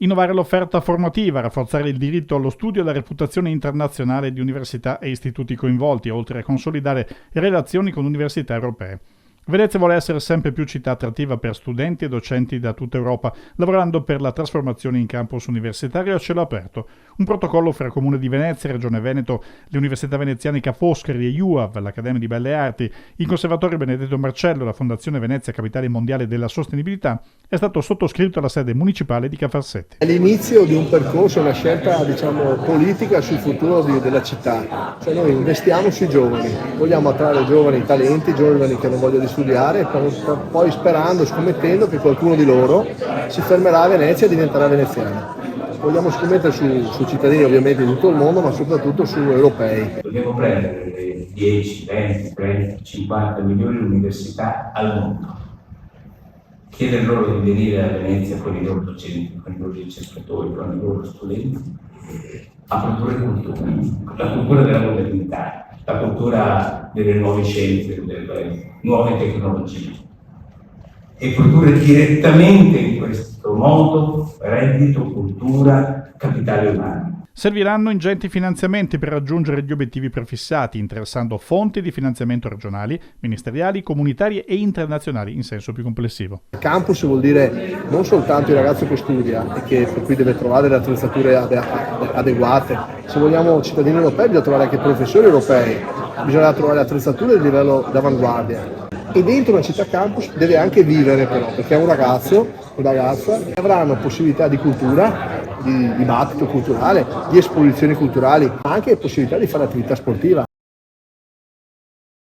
Innovare l'offerta formativa, rafforzare il diritto allo studio e la reputazione internazionale di università e istituti coinvolti, oltre a consolidare relazioni con università europee. Venezia vuole essere sempre più città attrattiva per studenti e docenti da tutta Europa, lavorando per la trasformazione in campus universitario a cielo aperto. Un protocollo fra Comune di Venezia, Regione Veneto, le Università Veneziane Ca' Foscari e UAV, l'Accademia di Belle Arti, il Conservatorio Benedetto Marcello e la Fondazione Venezia Capitale Mondiale della Sostenibilità è stato sottoscritto alla sede municipale di Ca' Farsetti. È l'inizio di un percorso, una scelta politica sul futuro della città. Cioè noi investiamo sui giovani, vogliamo attrarre giovani talenti, giovani che non vogliono studiare, poi sperando, scommettendo che qualcuno di loro si fermerà a Venezia e diventerà veneziano. Vogliamo scommettere su cittadini ovviamente di tutto il mondo, ma soprattutto su europei. Dobbiamo prendere le 10, 20, 30, 50 migliori università al mondo, chiedere loro di venire a Venezia con i loro docenti, con i loro ricercatori, con i loro studenti, a produrre cultura, la cultura della modernità, la cultura delle nuove scienze, delle nuove tecnologie, e produrre direttamente in questo modo reddito, cultura, capitale umano. Serviranno ingenti finanziamenti per raggiungere gli obiettivi prefissati, interessando fonti di finanziamento regionali, ministeriali, comunitarie e internazionali in senso più complessivo. Campus vuol dire non soltanto il ragazzo che studia e che per cui deve trovare le attrezzature adeguate. Se vogliamo cittadini europei bisogna trovare anche professori europei, bisogna trovare attrezzature di livello d'avanguardia. E dentro una città campus deve anche vivere però, perché un ragazzo, una ragazza avranno possibilità di cultura, di dibattito culturale, di esposizioni culturali, ma anche possibilità di fare attività sportiva.